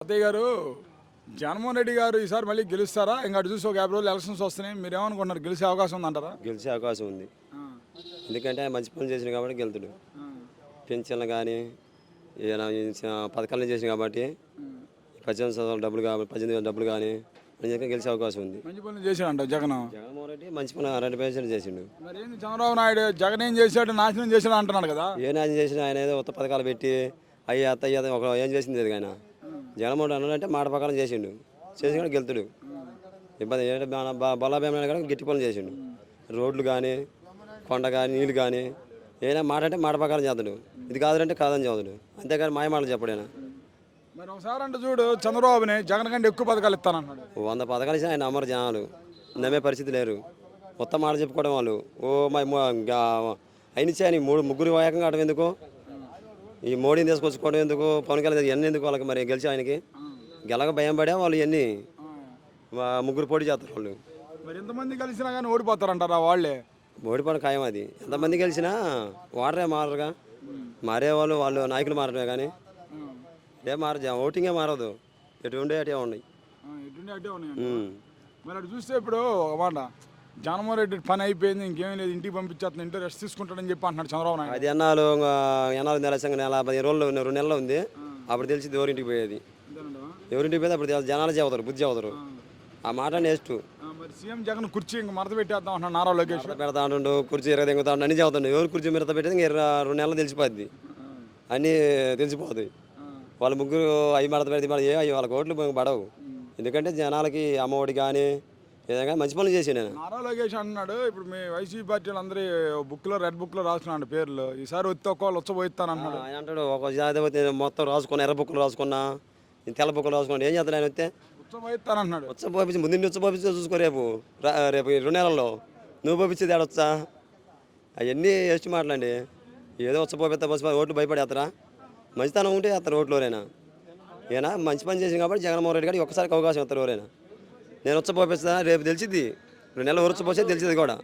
అత్తయ్య గారు జగన్మోహన్ రెడ్డి గారు ఈసారి మళ్ళీ గెలుస్తారా? ఇంకా అటు చూసి ఒక 50 రోజులు ఎలక్షన్స్ వస్తున్నాయి. మీరు ఏమనుకుంటున్నారు? గెలిచే అవకాశం ఉందంటారా? గెలిచే అవకాశం ఉంది. ఎందుకంటే ఆయన మంచి పనులు చేసిన కాబట్టి గెలుతుడు. పెన్షన్లు కానీ ఏదైనా పథకాలు చేసిన కాబట్టి 18 సంవత్సరాల డబ్బులు కానీ 18,000 డబ్బులు కానీ గెలిచే అవకాశం ఉంది. మంచి పనులు చేశాడంట జగన్మోహన్ రెడ్డి మంచి పనులు 2 పెన్షన్లు చేసిండు. మరి ఏంది చంద్రబాబు నాయుడు జగన్ ఏం చేశాడు, నాశనం చేశాడు అంటున్నాడు కదా? ఏ నాశనం చేసినా ఆయన ఏదో కొత్త పథకాలు పెట్టి అయ్యి ఒక ఏం చేసింది అది ఆయన. జగన్మోహన్ అన్నాడంటే మాట ప్రకారం చేసిండు, చేసి కూడా గెలుతుడు. ఇబ్బంది బొల్లాభేమ కూడా గట్టి పనులు చేసిండు. రోడ్లు కానీ కొండ కానీ నీళ్ళు కానీ ఏదైనా మాట అంటే మాట ప్రకారం చేస్తాడు. ఇది కాదంటే కాదని చదువుతాడు, అంతేకాని మాయ మాటలు చెప్పడైనా. మరి ఒకసారి అంటే చూడు, చంద్రబాబుని జగన్ కంటే ఎక్కువ పథకాలు ఇస్తానంటున్నాడు. 100 పథకాలు ఇచ్చినా ఆయన నమ్మరు జనాలు, నమ్మే పరిస్థితి లేరు. మొత్తం మాట చెప్పుకోవడం వాళ్ళు. అయినిచ్చాయని ముగ్గురు ఏకంగా ఆడడం ఎందుకు? ఈ మోడీని తీసుకొచ్చుకోవడం ఎందుకు? పవన్ కళ్యాణ్ ఎన్ని ఎందుకు వాళ్ళకి? మరి గెలిచి ఆయనకి గెలక భయం పడే వాళ్ళు ఎన్ని ముగ్గురు పోటీ చేస్తారు వాళ్ళు. మరి ఎంతమంది కలిసినా కానీ ఓడిపోతారంటారా వాళ్ళే? ఓడిపోవడం ఖాయం. అది ఎంతమంది గెలిచినా వాడరే మారరుగా. మారేవాళ్ళు వాళ్ళు నాయకులు మారడమే కానీ ఓటింగే మారదు. ఎటు ఉండే అటే ఉన్నాయి. మరి అటు చూస్తే ఇప్పుడు మాట జగన్మోహన్ రెడ్డి పని అయిపోయింది, ఇంకేమీ లేదు, ఇంటికి పంపించేస్తున్నా, ఇంట్లో రెస్ట్ తీసుకుంటాడని చెప్పి అంటున్నాడు చంద్రబాబు నాయుడు. అది ఎన్నాళ్ళు నెల 15 రోజులు 2 నెలలు ఉంది. అప్పుడు తెలిసింది ఎవరింటికి పోయేది. ఎవరింటికి పోయేది అప్పుడు జనాలు చెబుతారు, బుద్ధి చెబుతారు. ఆ మాట నెక్స్ట్ మరి సీఎం జగన్ కుర్చీ ఇంక మరత పెట్టేద్దాం అంటున్నాడు నారా లోకేష్. పెడతా ఉంటుండు, కుర్చీ ఎరగతా ఉండు, అన్ని చెబుతుండు. ఎవరు కుర్చీ మిరత పెట్టేది ఇంక 2 నెలలు తెలిసిపోద్ది, అన్నీ తెలిసిపోతాయి. వాళ్ళ ముగ్గురు అవి మడత పెడితే అవి వాళ్ళకి ఓట్లు పడవు. ఎందుకంటే జనాలకి అమ్మఒడి కానీ ఏదైనా మంచి పనులు చేసి నేను. నారా లోకేష్ అంటున్నాడు, ఇప్పుడు మీ వైసీపీ పార్టీలు అందరూ బుక్లో రెడ్ బుక్లో రాసుకున్నాడు పేర్లు, ఈసారి వచ్చి ఒక్కళ్ళు వచ్చబోయిస్తాను అన్నాడు. ఆయన అంటాడు ఒక జాతి మొత్తం రాసుకున్నా, ఎర్ర బుక్కులు రాసుకున్నా, తెల్ల బుక్కులు రాసుకున్నా, ఏం చేస్తాడు ఆయన వస్తే? వచ్చబోయిస్తాను అన్నాడు. వచ్చి ముందు వచ్చి చూసుకో. రేపు 2 నెలల్లో నువ్వు పంపించేది ఆడొచ్చా? అవన్నీ వేస్ట్ మాటలండి. ఏదో వచ్చపోపిస్తా బస్సు ఓట్లు భయపడేస్తారా? మంచితనం ఉంటే వేస్తారు ఓట్లోరైనా. ఏనా మంచి పని చేసింది కాబట్టి జగన్మోహన్ రెడ్డి గారికి ఒక్కసారికి అవకాశం ఇస్తారు ఎవరైనా. నేను వచ్చపోపిస్తా, రేపు తెలిసిద్ది. 2 నెలలు వచ్చపోతే తెలిసింది కూడా.